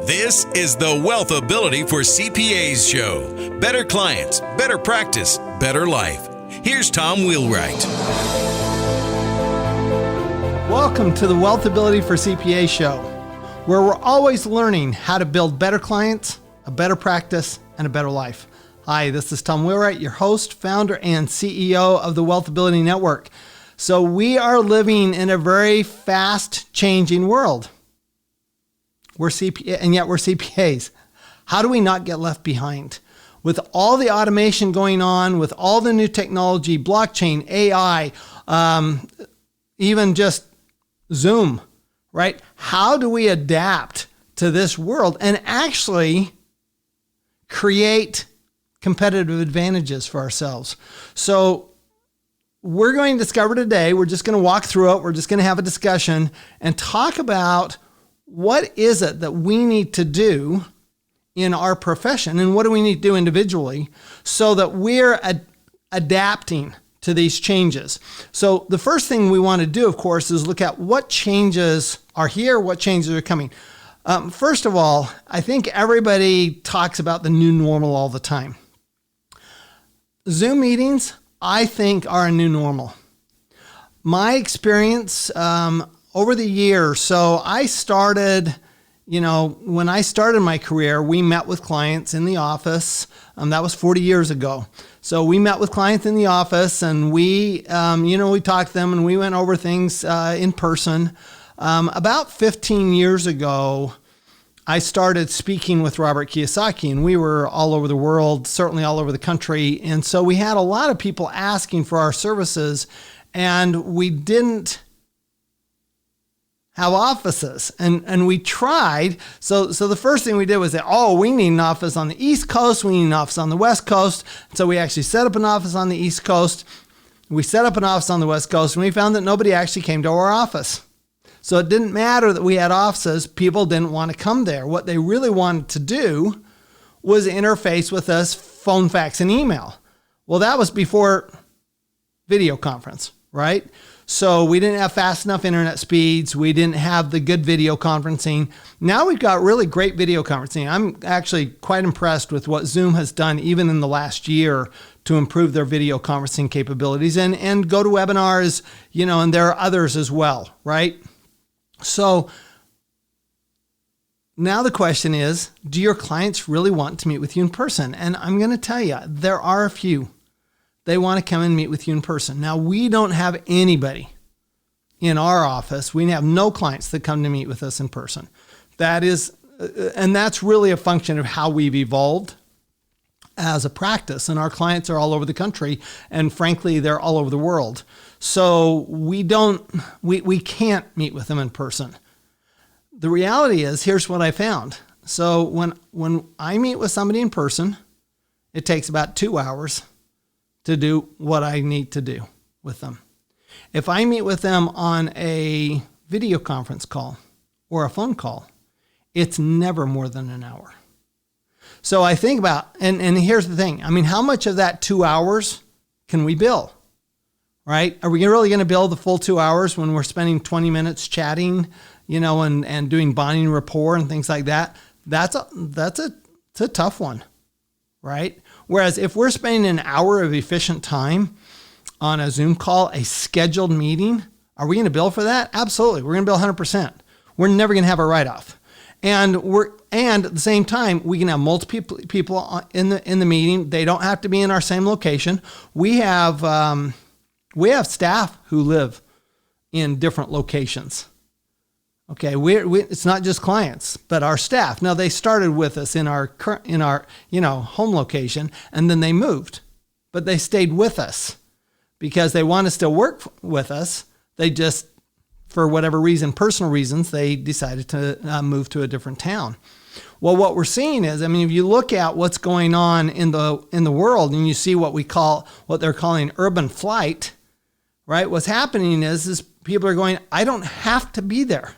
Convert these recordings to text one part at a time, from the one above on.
This is the WealthAbility for CPAs show. Better clients, better practice, better life. Here's Tom Wheelwright. Welcome to the WealthAbility for CPA show, where we're always learning how to build better clients, a better practice, and a better life. Hi, this is Tom Wheelwright, your host, founder, and CEO of the WealthAbility Network. So we are living in a very fast-changing world. We're CPAs. How do we not get left behind? With all the automation going on, with all the new technology, blockchain, AI, even just Zoom, right? How do we adapt to this world and actually create competitive advantages for ourselves? So we're going to discover today, we're just going to walk through it. We're just going to have a discussion and talk about what is it that we need to do in our profession and what do we need to do individually so that we're adapting to these changes. So the first thing we want to do, of course, is look at what changes are here, what changes are coming. First of all, I think everybody talks about the new normal all the time. Zoom meetings, I think, are a new normal. My experience over the years, so I started, when I started my career, we met with clients in the office. That was 40 years ago. So we met with clients in the office and we talked to them and we went over things in person. About 15 years ago, I started speaking with Robert Kiyosaki, and we were all over the world, certainly all over the country. And so we had a lot of people asking for our services, and we didn't have offices. And we tried. So the first thing we did was say, we need an office on the East Coast. We need an office on the West Coast. So we actually set up an office on the East Coast. We set up an office on the West Coast, and we found that nobody actually came to our office. So it didn't matter that we had offices. People didn't want to come there. What they really wanted to do was interface with us, phone, fax, and email. Well, that was before video conference, right? So we didn't have fast enough internet speeds. We didn't have the good video conferencing. Now we've got really great video conferencing. I'm actually quite impressed with what Zoom has done even in the last year to improve their video conferencing capabilities and GoToWebinars, and there are others as well, right? So now the question is, do your clients really want to meet with you in person? And I'm going to tell you, there are a few. They want to come and meet with you in person. Now, we don't have anybody in our office. We have no clients that come to meet with us in person. That's really a function of how we've evolved as a practice. And our clients are all over the country. And frankly, they're all over the world. So we can't meet with them in person. The reality is, here's what I found. So when I meet with somebody in person, it takes about 2 hours to do what I need to do with them. If I meet with them on a video conference call or a phone call, it's never more than an hour. So I think about, and here's the thing. How much of that 2 hours can we bill, right? Are we really going to bill the full 2 hours when we're spending 20 minutes chatting, and doing bonding rapport and things like that? It's a tough one, right? Whereas if we're spending an hour of efficient time on a Zoom call, a scheduled meeting, are we going to bill for that? Absolutely. We're going to bill 100%. We're never going to have a write-off. And at the same time, we can have multiple people in the meeting. They don't have to be in our same location. We have staff who live in different locations. Okay, it's not just clients, but our staff. Now, they started with us in our home location, and then they moved, but they stayed with us because they want to still work with us. They just, for whatever reason, personal reasons, they decided to move to a different town. Well, what we're seeing is, if you look at what's going on in the world, and you see what they're calling urban flight, right? What's happening is people are going, I don't have to be there.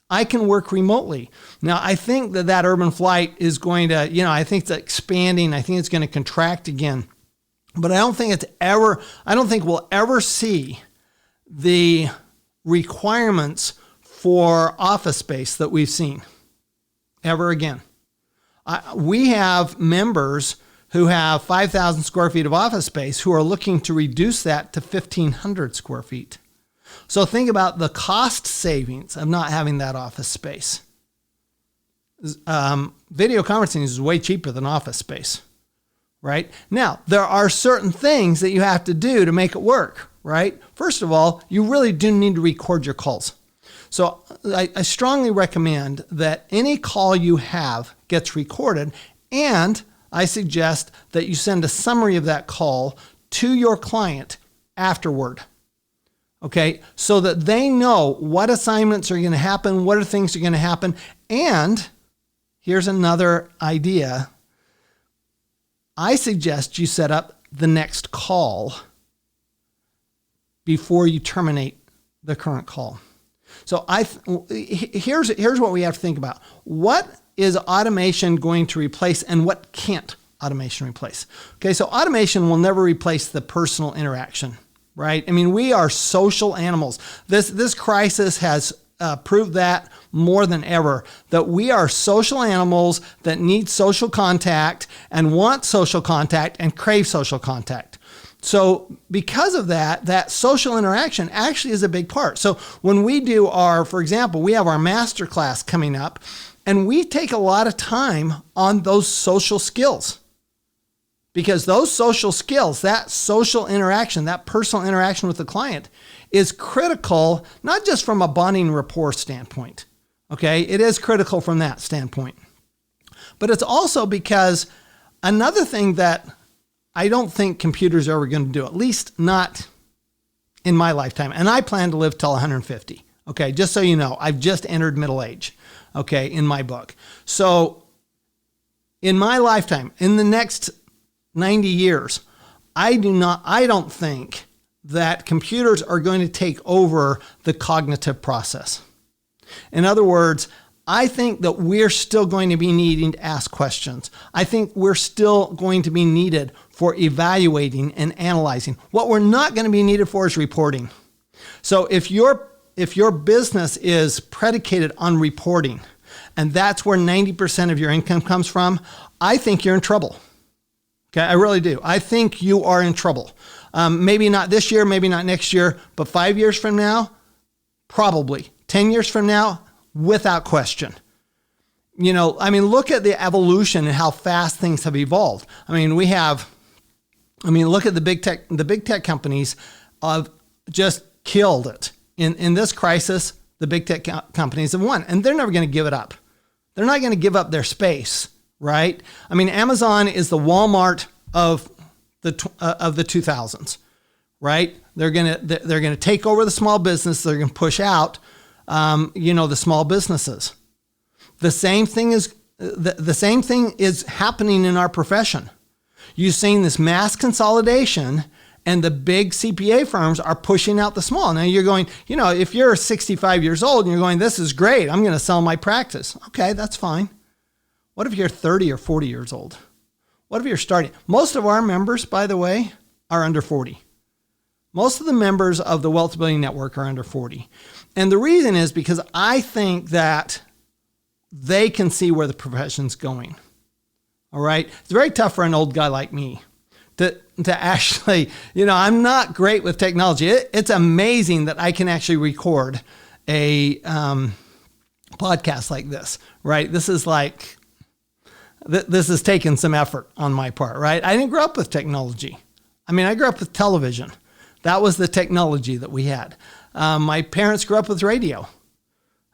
I can work remotely. Now, I think that urban flight is going to, I think it's expanding. I think it's going to contract again. But I don't think we'll ever see the requirements for office space that we've seen. ever again. We have members who have 5,000 square feet of office space who are looking to reduce that to 1,500 square feet. So think about the cost savings of not having that office space. Video conferencing is way cheaper than office space, right? Now, there are certain things that you have to do to make it work, right? First of all, you really do need to record your calls. So I strongly recommend that any call you have gets recorded, and I suggest that you send a summary of that call to your client afterward. Okay, so that they know what assignments are going to happen, what are things are going to happen. And here's another idea. I suggest you set up the next call before you terminate the current call. So here's what we have to think about. What is automation going to replace and what can't automation replace? Okay, so automation will never replace the personal interaction, right? I mean, we are social animals. This crisis has proved that more than ever, that we are social animals that need social contact and want social contact and crave social contact. So because of that social interaction actually is a big part. So when we do for example, we have our master class coming up, and we take a lot of time on those social skills. Because those social skills, that social interaction, that personal interaction with the client is critical, not just from a bonding rapport standpoint. Okay, it is critical from that standpoint. But it's also because another thing that I don't think computers are ever going to do, at least not in my lifetime. And I plan to live till 150. Okay, just so you know, I've just entered middle age, okay, in my book. So in my lifetime, in the next 90 years, I don't think that computers are going to take over the cognitive process. In other words, I think that we're still going to be needing to ask questions. I think we're still going to be needed for evaluating and analyzing. What we're not going to be needed for is reporting. So if your business is predicated on reporting, and that's where 90% of your income comes from, I think you're in trouble. Okay, I really do. I think you are in trouble. Maybe not this year, maybe not next year, but 5 years from now, probably. 10 years from now, without question. You know, I mean, look at the evolution and how fast things have evolved. Look at the big tech companies have just killed it. In this crisis, the big tech companies have won, and they're never going to give it up. They're not going to give up their space, right? I mean, Amazon is the Walmart of the 2000s, right? They're going to take over the small business. They're going to push out, the small businesses. The same thing is happening in our profession. You've seen this mass consolidation, and the big CPA firms are pushing out the small. Now you're going, if you're 65 years old and you're going, this is great, I'm going to sell my practice. Okay, that's fine. What if you're 30 or 40 years old? What if you're starting? Most of our members, by the way, are under 40. Most of the members of the WealthAbility Network are under 40. And the reason is because I think that they can see where the profession's going. All right? It's very tough for an old guy like me to actually, I'm not great with technology. It's amazing that I can actually record a podcast like this, right? This is taken some effort on my part, right? I didn't grow up with technology. I grew up with television. That was the technology that we had. My parents grew up with radio,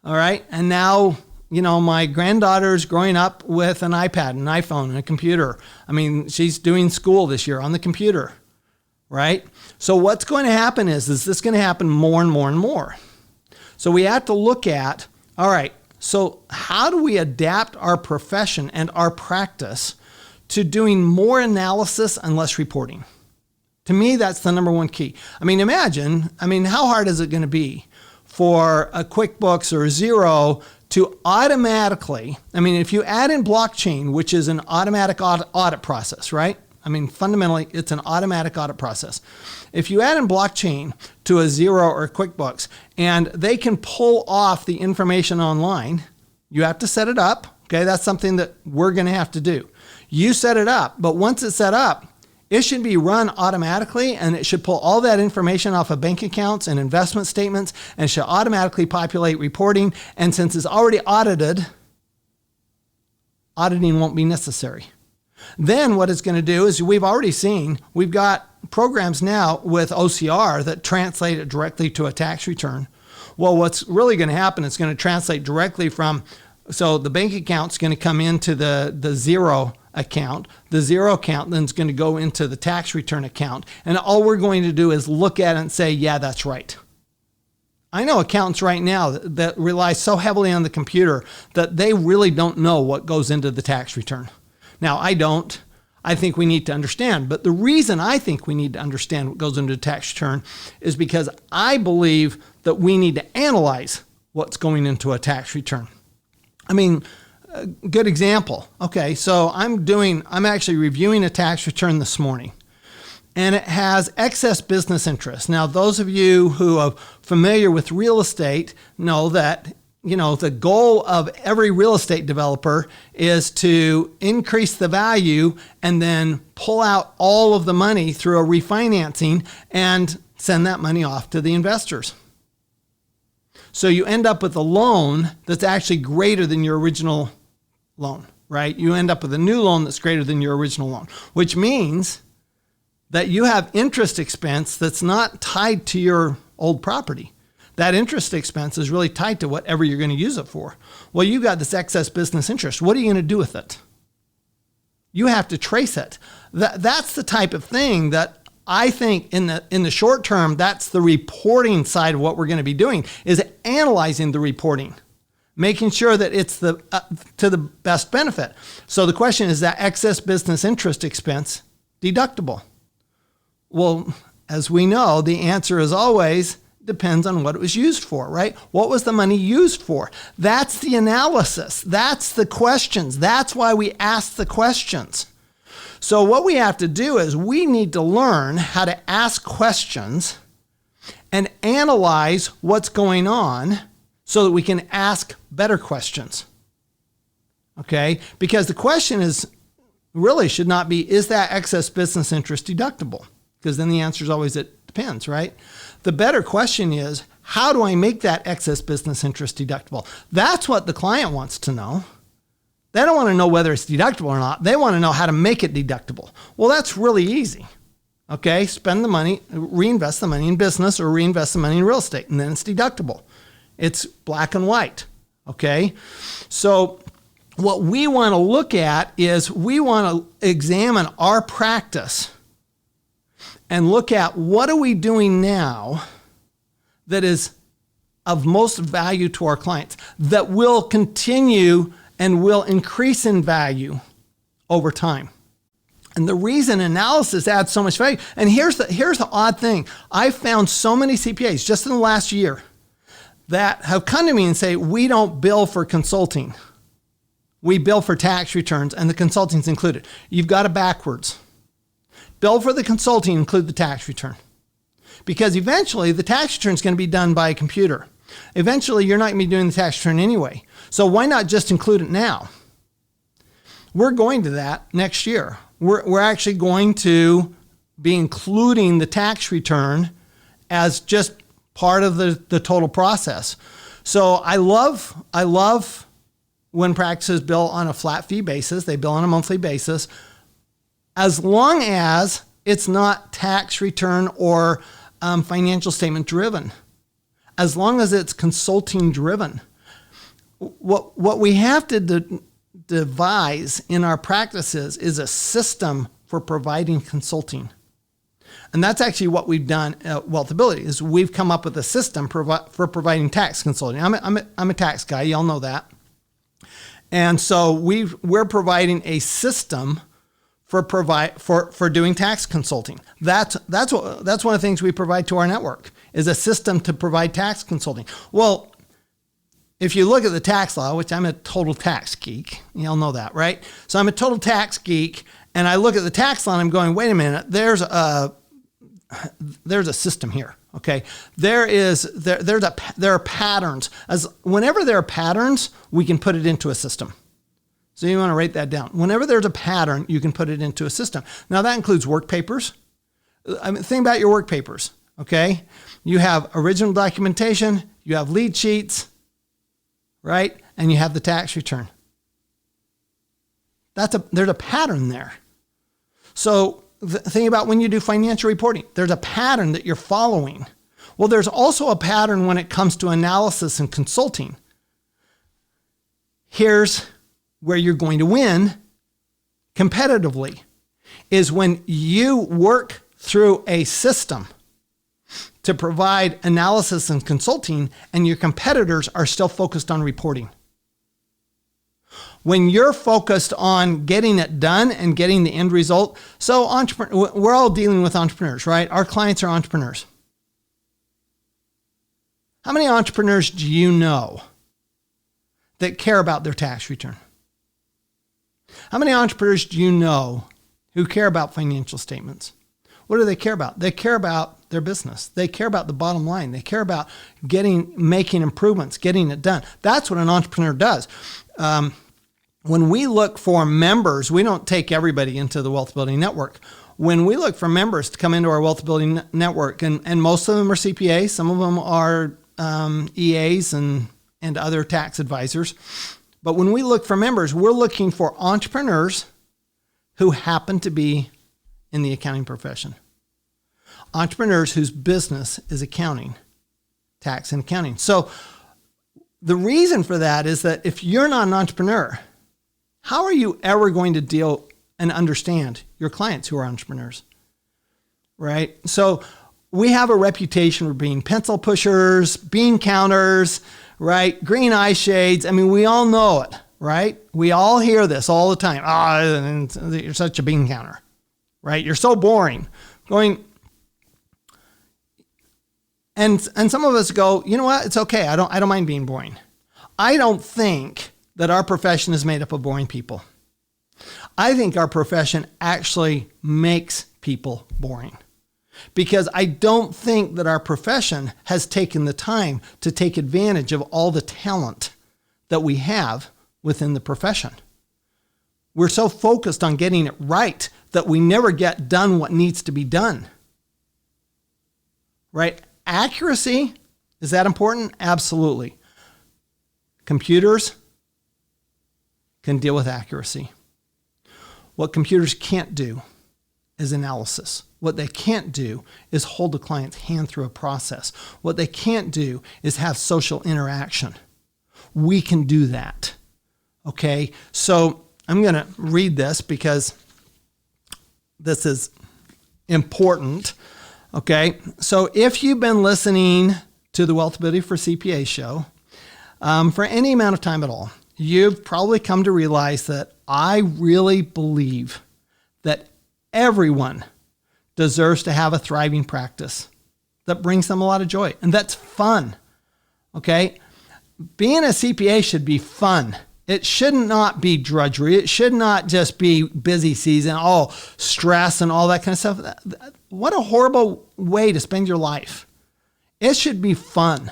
all right? And now, my granddaughter's growing up with an iPad, an iPhone, and a computer. She's doing school this year on the computer, right? So what's going to happen is this going to happen more and more and more. So we have to look at, all right, so how do we adapt our profession and our practice to doing more analysis and less reporting? To me, that's the number one key. Imagine, how hard is it going to be for a QuickBooks or a Xero to automatically, if you add in blockchain, which is an automatic audit process, right? Fundamentally, it's an automatic audit process. If you add in blockchain to a Xero or a QuickBooks, and they can pull off the information online, you have to set it up, Okay, that's something that we're going to have to do. You set it up, but once it's set up, it should be run automatically, and it should pull all that information off of bank accounts and investment statements, and should automatically populate reporting. And since it's already audited, auditing won't be necessary. Then what it's going to do is, we've already seen, we've got programs now with OCR that translate it directly to a tax return. Well, what's really going to happen, it's going to translate directly from, so the bank account's going to come into the zero account. The zero account then is going to go into the tax return account. And all we're going to do is look at it and say, yeah, that's right. I know accountants right now that rely so heavily on the computer that they really don't know what goes into the tax return. Now, I don't. I think we need to understand. But the reason I think we need to understand what goes into the tax return is because I believe that we need to analyze what's going into a tax return. I mean, a good example. Okay, so I'm actually reviewing a tax return this morning, and it has excess business interest. Now, those of you who are familiar with real estate know that, the goal of every real estate developer is to increase the value and then pull out all of the money through a refinancing and send that money off to the investors. So you end up with a loan that's actually greater than your original loan, right? You end up with a new loan that's greater than your original loan, which means that you have interest expense that's not tied to your old property. That interest expense is really tied to whatever you're going to use it for. Well, you got this excess business interest. What are you going to do with it? You have to trace it. That's the type of thing that I think in the short term, that's the reporting side of what we're going to be doing, is analyzing the reporting, making sure that it's to the best benefit. So the question is, that excess business interest expense deductible? Well, as we know, the answer is always depends on what it was used for, right? What was the money used for? That's the analysis. That's the questions. That's why we ask the questions. So what we have to do is we need to learn how to ask questions and analyze what's going on so that we can ask better questions. Okay? Because the question is really should not be, is that excess business interest deductible? Because then the answer is always, it depends, right? The better question is, how do I make that excess business interest deductible? That's what the client wants to know. They don't want to know whether it's deductible or not. They want to know how to make it deductible. Well, that's really easy. Okay, spend the money, reinvest the money in business or reinvest the money in real estate, and then it's deductible. It's black and white. Okay, so what we want to look at is we want to examine our practice and look at what are we doing now that is of most value to our clients, that will continue and will increase in value over time. And the reason analysis adds so much value, and here's the odd thing. I've found so many CPAs just in the last year that have come to me and say, we don't bill for consulting. We bill for tax returns and the consulting's included. You've got it backwards. Bill for the consulting, include the tax return. Because eventually the tax return is going to be done by a computer. Eventually you're not going to be doing the tax return anyway. So why not just include it now? We're going to that next year. We're actually going to be including the tax return as just part of the total process. So I love when practices bill on a flat fee basis. They bill on a monthly basis, as long as it's not tax return or financial statement driven, as long as it's consulting driven. What we have to devise in our practices is a system for providing consulting. And that's actually what we've done at WealthAbility, is we've come up with a system for providing tax consulting. I'm a tax guy, y'all know that. And so we're providing a system for doing tax consulting. That's one of the things we provide to our network, is a system to provide tax consulting. Well, if you look at the tax law, which I'm a total tax geek, you all know that, right? So I'm a total tax geek, and I look at the tax law and I'm going, wait a minute, there's a system here. Okay, there are patterns. Whenever there are patterns, we can put it into a system. So you want to write that down. Whenever there's a pattern, you can put it into a system. Now that includes work papers. Think about your work papers, okay? You have original documentation, you have lead sheets, right? And you have the tax return. There's a pattern there. So think about when you do financial reporting, there's a pattern that you're following. Well, there's also a pattern when it comes to analysis and consulting. Here's where you're going to win competitively is when you work through a system to provide analysis and consulting and your competitors are still focused on reporting. When you're focused on getting it done and getting the end result. So we're all dealing with entrepreneurs, right? Our clients are entrepreneurs. How many entrepreneurs do you know that care about their tax return? How many entrepreneurs do you know who care about financial statements? What do they care about? They care about their business. They care about the bottom line. They care about making improvements, getting it done. That's what an entrepreneur does. When we look for members, we don't take everybody into the WealthAbility Network. When we look for members to come into our WealthAbility Network, and most of them are CPAs, some of them are EAs and other tax advisors. But when we look for members, we're looking for entrepreneurs who happen to be in the accounting profession. Entrepreneurs whose business is accounting, tax and accounting. So the reason for that is that if you're not an entrepreneur, how are you ever going to deal and understand your clients who are entrepreneurs, right? So we have a reputation for being pencil pushers, bean counters, right? Green eye shades. I mean, we all know it, right? We all hear this all the time. You're such a bean counter, right? You're so boring. And some of us go, you know what? It's okay. I don't mind being boring. I don't think that our profession is made up of boring people. I think our profession actually makes people boring because I don't think that our profession has taken the time to take advantage of all the talent that we have within the profession. We're so focused on getting it right that we never get done what needs to be done. Right? Accuracy, is that important? Absolutely. Computers can deal with accuracy. What computers can't do is analysis. What they can't do is hold the client's hand through a process. What they can't do is have social interaction. We can do that. Okay? So I'm going to read this because this is important. Okay? So if you've been listening to the WealthAbility for CPA show for any amount of time at all, you've probably come to realize that I really believe that everyone deserves to have a thriving practice that brings them a lot of joy. And that's fun. Okay? Being a CPA should be fun. It should not be drudgery. It should not just be busy season, stress and all that kind of stuff. What a horrible way to spend your life. It should be fun.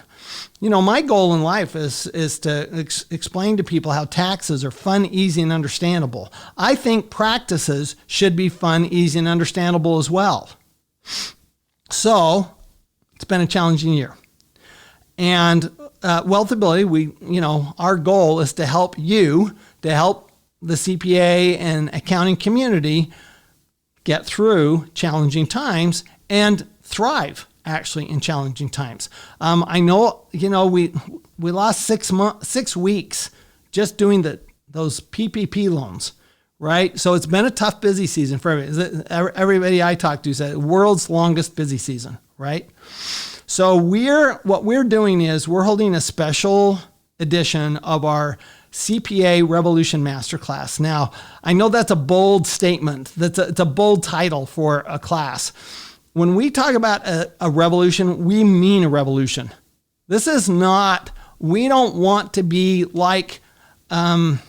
You know, my goal in life is to explain to people how taxes are fun, easy, and understandable. I think practices should be fun, easy, and understandable as well. So it's been a challenging year. And WealthAbility, our goal is to help you, to help the CPA and accounting community get through challenging times and thrive actually in challenging times. I know, we lost 6 weeks just doing those PPP loans, right? So it's been a tough busy season for everybody. Everybody I talk to said world's longest busy season, right? So what we're doing is we're holding a special edition of our CPA Revolution Master Class. Now, I know that's a bold statement. It's a bold title for a class. When we talk about a revolution, we mean a revolution. This is not, we don't want to be like the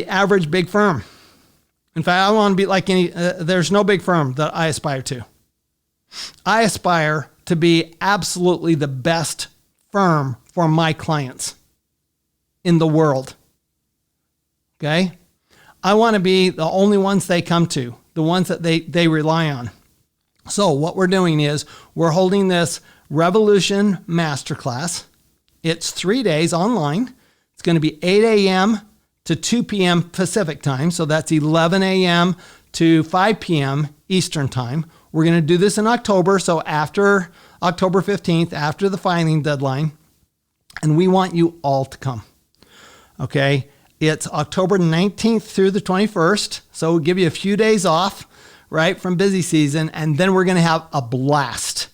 average big firm. In fact, I want to be like there's no big firm that I aspire to. I aspire to be absolutely the best firm for my clients in the world. Okay. I want to be the only ones they come to, the ones that they rely on. So what we're doing is we're holding this Revolution Master Class. It's 3 days online. It's going to be 8 a.m. to 2 p.m. Pacific time. So that's 11 a.m. to 5 p.m. Eastern time. We're going to do this in October. So after October 15th, after the filing deadline, and we want you all to come. Okay. It's October 19th through the 21st. So we'll give you a few days off, right, from busy season. And then we're going to have a blast.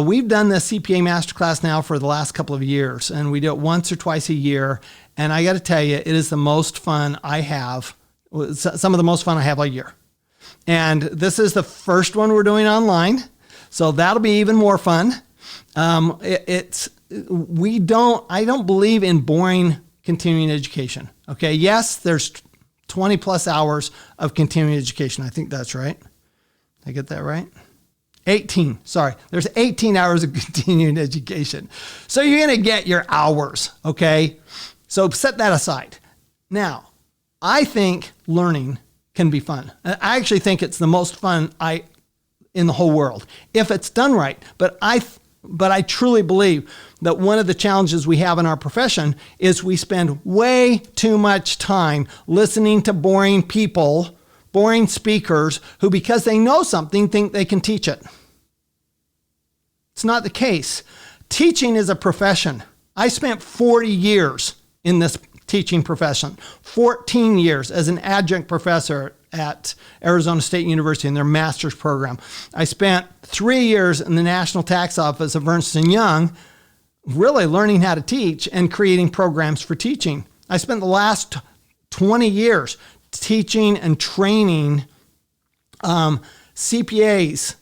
We've done the CPA Master Class now for the last couple of years, and we do it once or twice a year. And I got to tell you, it is the most fun I have, some of the most fun I have all year. And this is the first one we're doing online, so that'll be even more fun. I don't believe in boring continuing education. Okay, yes, there's 20 plus hours of continuing education. I think that's right. Did I get that right? 18, sorry. There's 18 hours of continuing education. So you're going to get your hours, okay? So set that aside. Now, I think learning can be fun. I actually think it's the most fun in the whole world, if it's done right. But I truly believe that one of the challenges we have in our profession is we spend way too much time listening to boring people, boring speakers who, because they know something, think they can teach it. It's not the case. Teaching is a profession. I spent 40 years in this teaching profession, 14 years as an adjunct professor at Arizona State University in their master's program. I spent 3 years in the National Tax Office of Ernst & Young, really learning how to teach and creating programs for teaching. I spent the last 20 years teaching and training CPAs,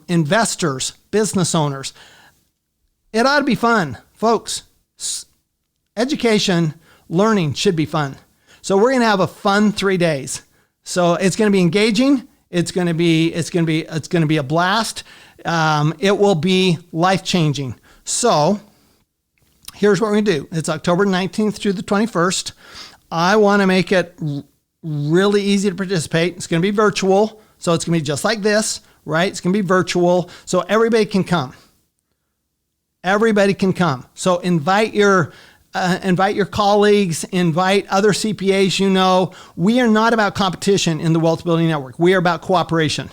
investors, business owners. It ought to be fun, folks. Education, learning should be fun. So we're going to have a fun 3 days. So it's going to be engaging. It's going to be a blast. It will be life-changing. So here's what we're going to do. It's October 19th through the 21st. I want to make it really easy to participate. It's going to be virtual. So it's going to be just like this, right? It's going to be virtual. So everybody can come. Everybody can come. So invite your colleagues, invite other CPAs you know. We are not about competition in the WealthAbility Network. We are about cooperation.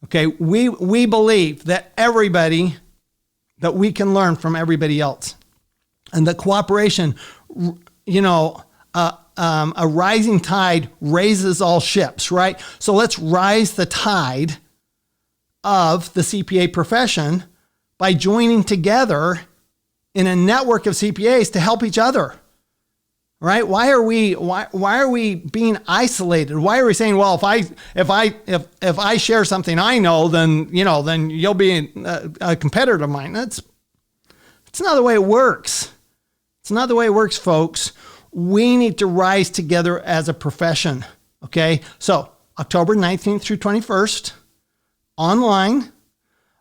Okay, we believe that we can learn from everybody else. And the cooperation, a rising tide raises all ships, right? So let's rise the tide of the CPA profession by joining together in a network of CPAs to help each other, right? Why are we being isolated? Why are we saying, well, if I share something I know, then you'll be a competitor of mine? It's not the way it works. It's not the way it works, folks. We need to rise together as a profession. Okay. So October 19th through 21st online.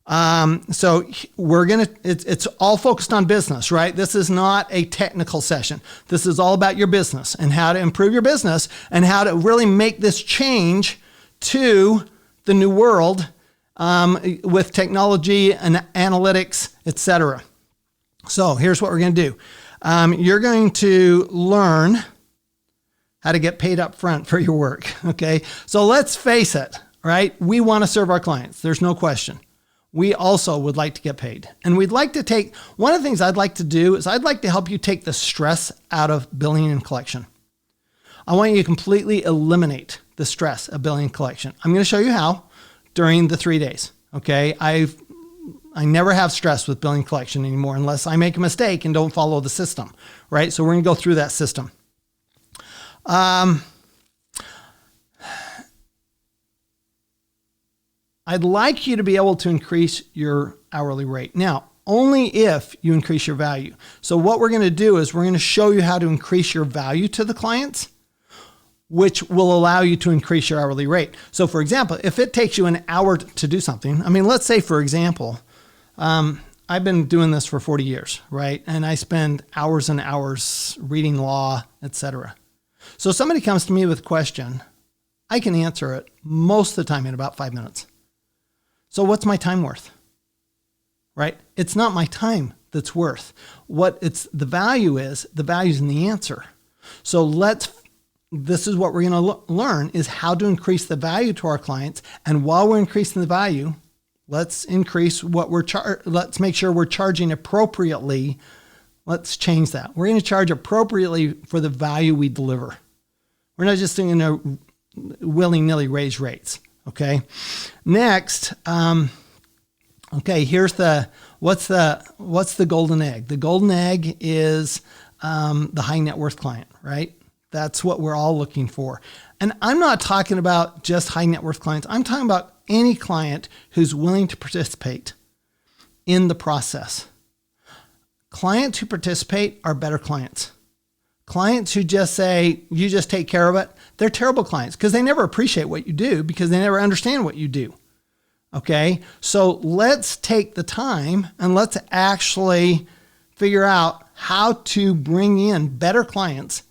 So it's all focused on business, right? This is not a technical session. This is all about your business and how to improve your business and how to really make this change to the new world, with technology and analytics, etc. So here's what we're going to do. You're going to learn how to get paid up front for your work. Okay. So let's face it, right? We want to serve our clients. There's no question. We also would like to get paid. And we'd like to take, one of the things I'd like to do is I'd like to help you take the stress out of billing and collection. I want you to completely eliminate the stress of billing and collection. I'm going to show you how during the 3 days. Okay. I never have stress with billing and collection anymore unless I make a mistake and don't follow the system, right? So we're going to go through that system. I'd like you to be able to increase your hourly rate. Now, only if you increase your value. So what we're going to do is we're going to show you how to increase your value to the clients, which will allow you to increase your hourly rate. So for example, if it takes you an hour to do something, let's say for example, I've been doing this for 40 years, right? And I spend hours and hours reading law, etc. So somebody comes to me with a question, I can answer it most of the time in about 5 minutes. So what's my time worth? Right? It's not my time that's worth. The value is in the answer. So this is what we're going to learn, is how to increase the value to our clients. And while we're increasing the value, let's increase what let's make sure we're charging appropriately. Let's change that. We're going to charge appropriately for the value we deliver. We're not just going to willy-nilly raise rates. Okay. Next, here's what's the golden egg? The golden egg is the high net worth client, right? That's what we're all looking for. And I'm not talking about just high net worth clients. I'm talking about any client who's willing to participate in the process. Clients who participate are better clients. Clients who just say, you just take care of it, they're terrible clients because they never appreciate what you do because they never understand what you do. Okay, so let's take the time and let's actually figure out how to bring in better clients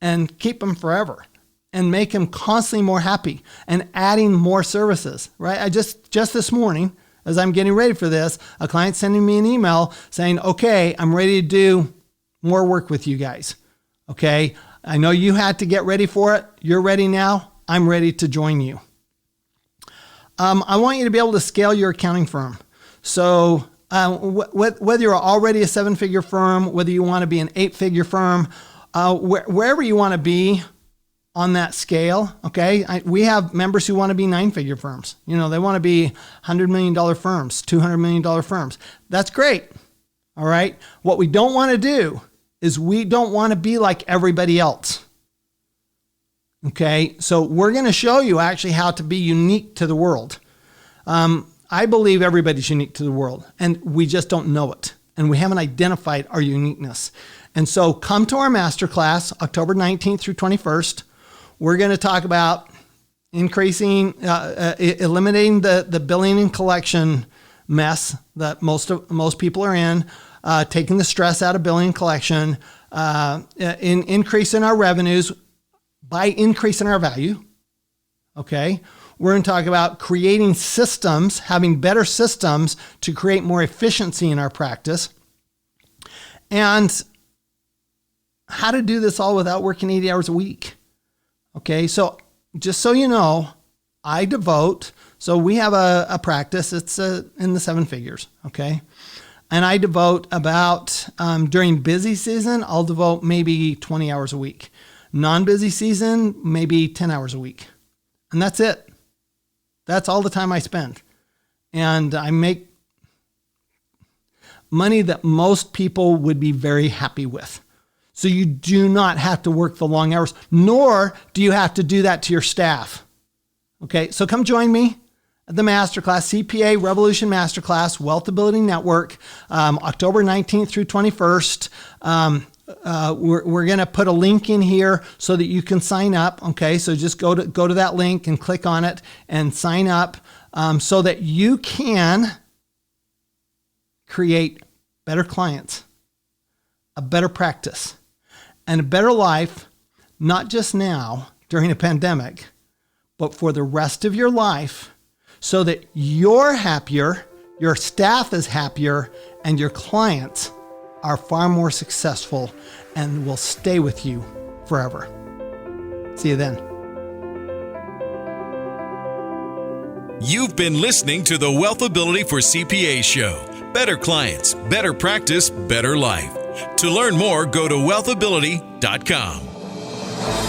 and keep them forever and make them constantly more happy and adding more services, right? I just this morning, as I'm getting ready for this, a client sending me an email saying, okay, I'm ready to do more work with you guys. Okay, I know you had to get ready for it. You're ready now. I'm ready to join you. I want you to be able to scale your accounting firm. So whether you're already a 7-figure firm, whether you want to be an 8-figure firm, wherever you want to be on that scale, okay? We have members who want to be 9-figure firms. They want to be $100 million firms, $200 million firms. That's great, all right? What we don't want to do is we don't want to be like everybody else. Okay, so we're going to show you actually how to be unique to the world. I believe everybody's unique to the world, and we just don't know it, and we haven't identified our uniqueness. And so come to our masterclass, October 19th through 21st. We're going to talk about eliminating the billing and collection mess that most people are in, taking the stress out of billing and collection, in increasing our revenues by increasing our value. Okay. We're going to talk about creating systems, having better systems to create more efficiency in our practice, and how to do this all without working 80 hours a week. Okay. So just so you know, so we have a practice, it's in the 7 figures. Okay. And I devote about, during busy season, I'll devote maybe 20 hours a week. Non-busy season, maybe 10 hours a week. And that's it. That's all the time I spend. And I make money that most people would be very happy with. So you do not have to work the long hours, nor do you have to do that to your staff. Okay, so come join me at the Masterclass, CPA Revolution Masterclass, WealthAbility Network, October 19th through 21st. We're going to put a link in here so that you can sign up. Okay, so just go to that link and click on it and sign up so that you can create better clients, a better practice, and a better life, not just now during a pandemic, but for the rest of your life, so that you're happier, your staff is happier, and your clients are far more successful and will stay with you forever. See you then. You've been listening to the WealthAbility for CPA show. Better clients, better practice, better life. To learn more, go to wealthability.com.